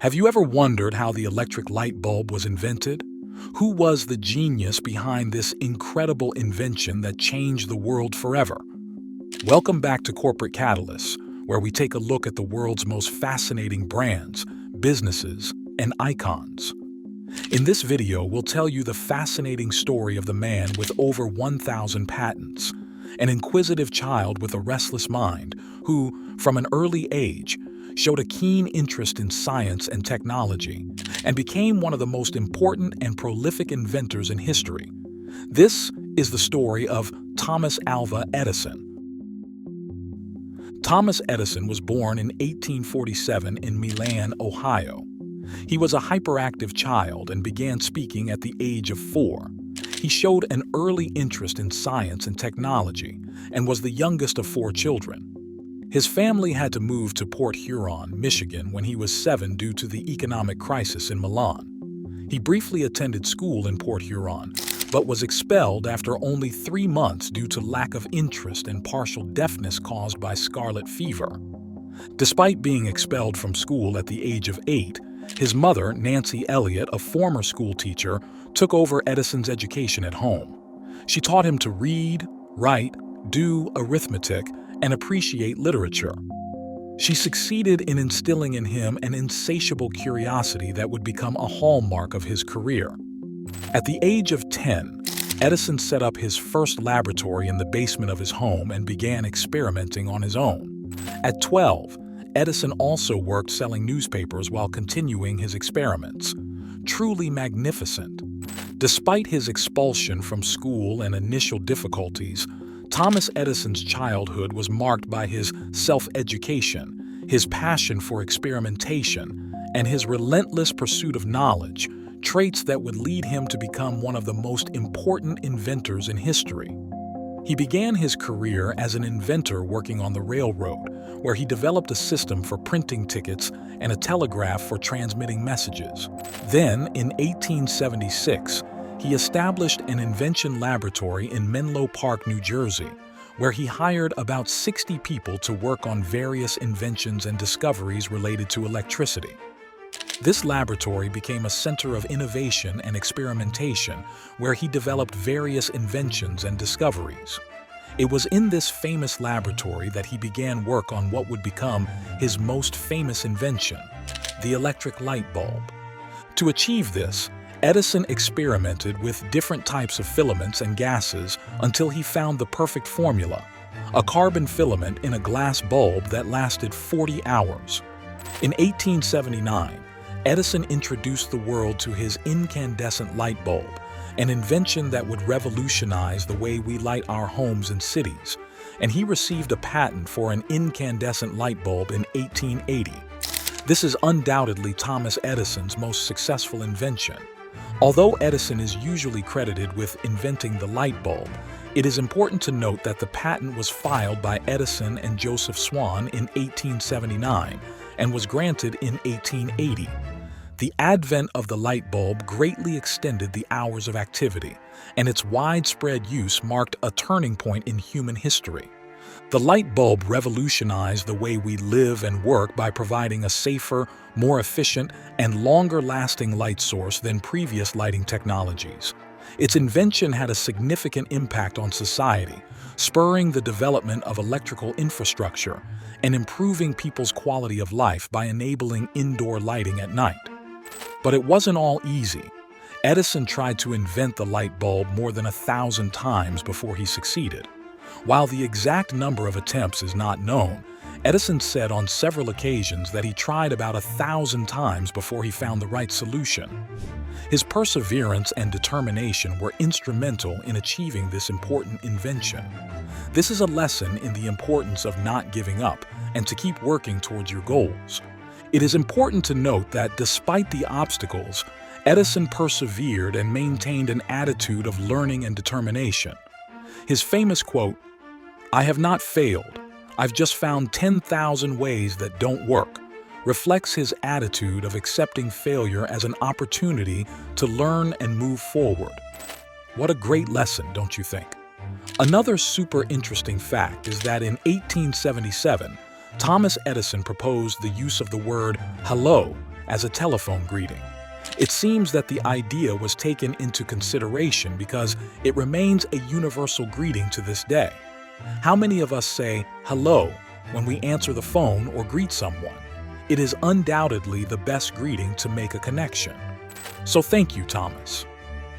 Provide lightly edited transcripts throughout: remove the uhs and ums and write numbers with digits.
Have you ever wondered how the electric light bulb was invented? Who was the genius behind this incredible invention that changed the world forever? Welcome back to Corporate Catalysts, where we take a look at the world's most fascinating brands, businesses, and icons. In this video, we'll tell you the fascinating story of the man with over 1,000 patents, an inquisitive child with a restless mind who, from an early age, showed a keen interest in science and technology, and became one of the most important and prolific inventors in history. This is the story of Thomas Alva Edison. Thomas Edison was born in 1847 in Milan, Ohio. He was a hyperactive child and began speaking at the age of 4. He showed an early interest in science and technology and was the youngest of 4 children. His family had to move to Port Huron, Michigan when he was 7 due to the economic crisis in Milan. He briefly attended school in Port Huron, but was expelled after only 3 months due to lack of interest and partial deafness caused by scarlet fever. Despite being expelled from school at the age of 8, his mother, Nancy Elliott, a former school teacher, took over Edison's education at home. She taught him to read, write, do arithmetic, and appreciate literature. She succeeded in instilling in him an insatiable curiosity that would become a hallmark of his career. At the age of 10, Edison set up his first laboratory in the basement of his home and began experimenting on his own. At 12, Edison also worked selling newspapers while continuing his experiments. Truly magnificent. Despite his expulsion from school and initial difficulties, Thomas Edison's childhood was marked by his self-education, his passion for experimentation, and his relentless pursuit of knowledge, traits that would lead him to become one of the most important inventors in history. He began his career as an inventor working on the railroad, where he developed a system for printing tickets and a telegraph for transmitting messages. Then, in 1876, he established an invention laboratory in Menlo Park, New Jersey, where he hired about 60 people to work on various inventions and discoveries related to electricity. This laboratory became a center of innovation and experimentation where he developed various inventions and discoveries. It was in this famous laboratory that he began work on what would become his most famous invention, the electric light bulb. To achieve this, Edison experimented with different types of filaments and gases until he found the perfect formula, a carbon filament in a glass bulb that lasted 40 hours. In 1879, Edison introduced the world to his incandescent light bulb, an invention that would revolutionize the way we light our homes and cities, and he received a patent for an incandescent light bulb in 1880. This is undoubtedly Thomas Edison's most successful invention. Although Edison is usually credited with inventing the light bulb, it is important to note that the patent was filed by Edison and Joseph Swan in 1879 and was granted in 1880. The advent of the light bulb greatly extended the hours of activity, and its widespread use marked a turning point in human history. The light bulb revolutionized the way we live and work by providing a safer, more efficient, and longer-lasting light source than previous lighting technologies. Its invention had a significant impact on society, spurring the development of electrical infrastructure and improving people's quality of life by enabling indoor lighting at night. But it wasn't all easy. Edison tried to invent the light bulb more than 1,000 times before he succeeded. While the exact number of attempts is not known, Edison said on several occasions that he tried about 1,000 times before he found the right solution. His perseverance and determination were instrumental in achieving this important invention. This is a lesson in the importance of not giving up and to keep working towards your goals. It is important to note that despite the obstacles, Edison persevered and maintained an attitude of learning and determination. His famous quote, "I have not failed, I've just found 10,000 ways that don't work," reflects his attitude of accepting failure as an opportunity to learn and move forward. What a great lesson, don't you think? Another super interesting fact is that in 1877, Thomas Edison proposed the use of the word hello as a telephone greeting. It seems that the idea was taken into consideration because it remains a universal greeting to this day. How many of us say hello when we answer the phone or greet someone? It is undoubtedly the best greeting to make a connection. So thank you, Thomas.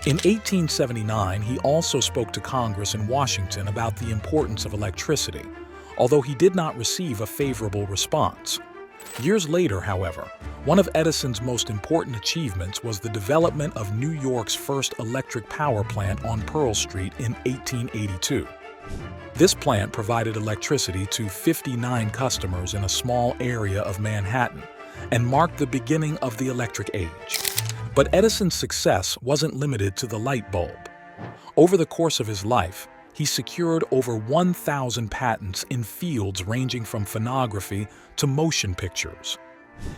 In 1879, he also spoke to Congress in Washington about the importance of electricity, although he did not receive a favorable response. Years later, however, one of Edison's most important achievements was the development of New York's first electric power plant on Pearl Street in 1882. This plant provided electricity to 59 customers in a small area of Manhattan and marked the beginning of the electric age. But Edison's success wasn't limited to the light bulb. Over the course of his life, he secured over 1,000 patents in fields ranging from phonography to motion pictures.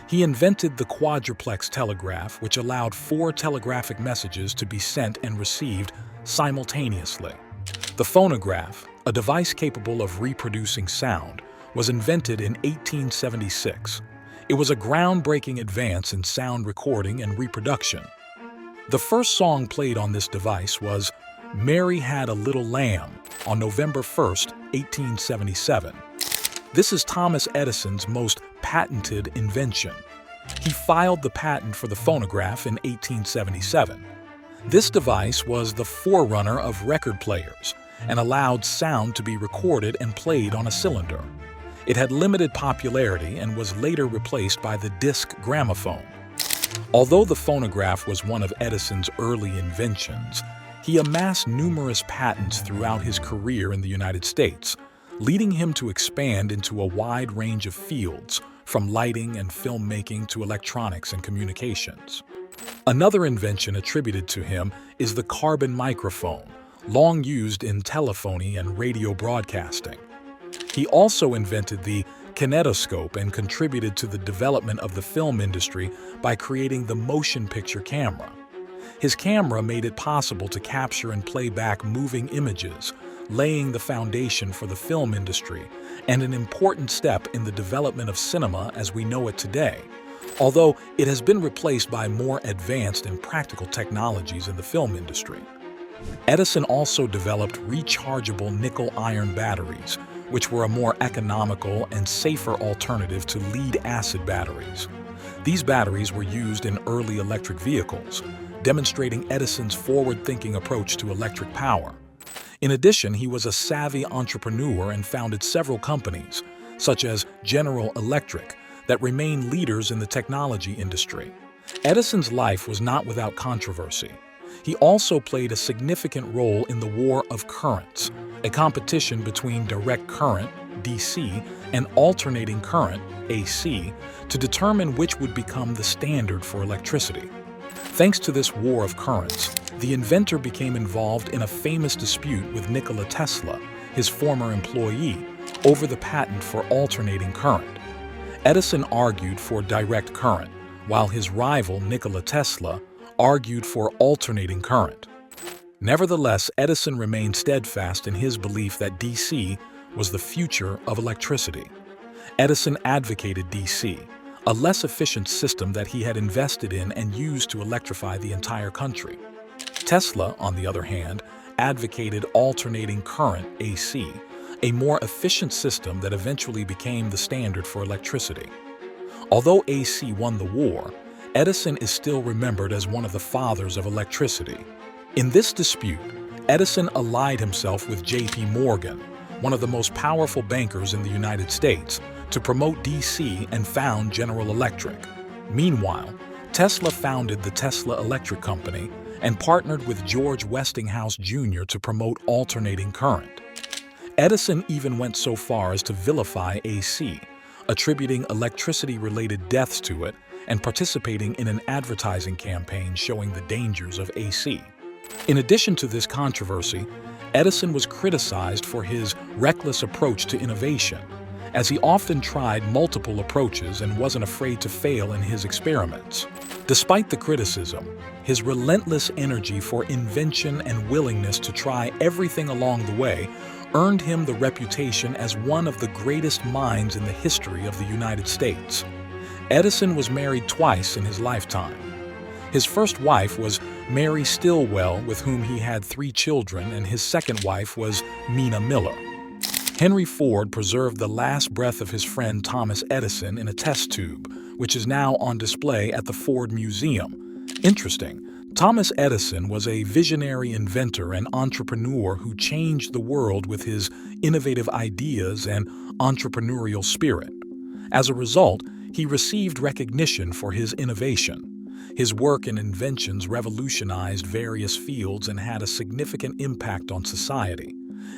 He invented the quadruplex telegraph, which allowed 4 telegraphic messages to be sent and received simultaneously. The phonograph, a device capable of reproducing sound, was invented in 1876. It was a groundbreaking advance in sound recording and reproduction. The first song played on this device was "Mary Had a Little Lamb" on November 1, 1877. This is Thomas Edison's most patented invention. He filed the patent for the phonograph in 1877. This device was the forerunner of record players and allowed sound to be recorded and played on a cylinder. It had limited popularity and was later replaced by the disc gramophone. Although the phonograph was one of Edison's early inventions, he amassed numerous patents throughout his career in the United States, leading him to expand into a wide range of fields, from lighting and filmmaking to electronics and communications. Another invention attributed to him is the carbon microphone, long used in telephony and radio broadcasting. He also invented the kinetoscope and contributed to the development of the film industry by creating the motion picture camera. His camera made it possible to capture and play back moving images, laying the foundation for the film industry and an important step in the development of cinema as we know it today, although it has been replaced by more advanced and practical technologies in the film industry. Edison also developed rechargeable nickel-iron batteries, which were a more economical and safer alternative to lead-acid batteries. These batteries were used in early electric vehicles, demonstrating Edison's forward-thinking approach to electric power. In addition, he was a savvy entrepreneur and founded several companies, such as General Electric, that remain leaders in the technology industry. Edison's life was not without controversy. He also played a significant role in the War of Currents, a competition between direct current, DC, and alternating current, AC, to determine which would become the standard for electricity. Thanks to this war of currents, the inventor became involved in a famous dispute with Nikola Tesla, his former employee, over the patent for alternating current. Edison argued for direct current, while his rival Nikola Tesla argued for alternating current. Nevertheless, Edison remained steadfast in his belief that DC was the future of electricity. Edison advocated DC, a less efficient system that he had invested in and used to electrify the entire country. Tesla, on the other hand, advocated alternating current AC, a more efficient system that eventually became the standard for electricity. Although AC won the war, Edison is still remembered as one of the fathers of electricity. In this dispute, Edison allied himself with J.P. Morgan, one of the most powerful bankers in the United States, to promote DC and found General Electric. Meanwhile, Tesla founded the Tesla Electric Company and partnered with George Westinghouse Jr. to promote alternating current. Edison even went so far as to vilify AC, attributing electricity-related deaths to it and participating in an advertising campaign showing the dangers of AC. In addition to this controversy, Edison was criticized for his reckless approach to innovation, as he often tried multiple approaches and wasn't afraid to fail in his experiments. Despite the criticism, his relentless energy for invention and willingness to try everything along the way earned him the reputation as one of the greatest minds in the history of the United States. Edison was married twice in his lifetime. His first wife was Mary Stilwell, with whom he had 3 children, and his second wife was Mina Miller. Henry Ford preserved the last breath of his friend Thomas Edison in a test tube, which is now on display at the Ford Museum. Interesting, Thomas Edison was a visionary inventor and entrepreneur who changed the world with his innovative ideas and entrepreneurial spirit. As a result, he received recognition for his innovation. His work in inventions revolutionized various fields and had a significant impact on society.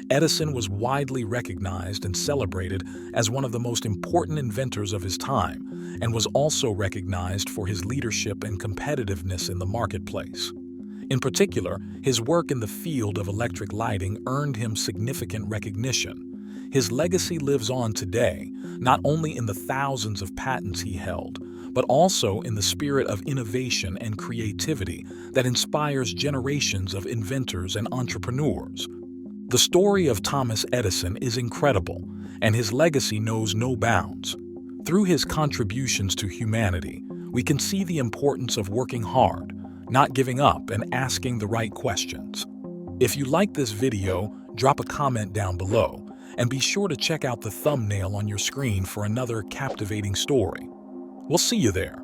Edison was widely recognized and celebrated as one of the most important inventors of his time, and was also recognized for his leadership and competitiveness in the marketplace. In particular, his work in the field of electric lighting earned him significant recognition. His legacy lives on today, not only in the thousands of patents he held, but also in the spirit of innovation and creativity that inspires generations of inventors and entrepreneurs. The story of Thomas Edison is incredible, and his legacy knows no bounds. Through his contributions to humanity, we can see the importance of working hard, not giving up, and asking the right questions. If you like this video, drop a comment down below, and be sure to check out the thumbnail on your screen for another captivating story. We'll see you there.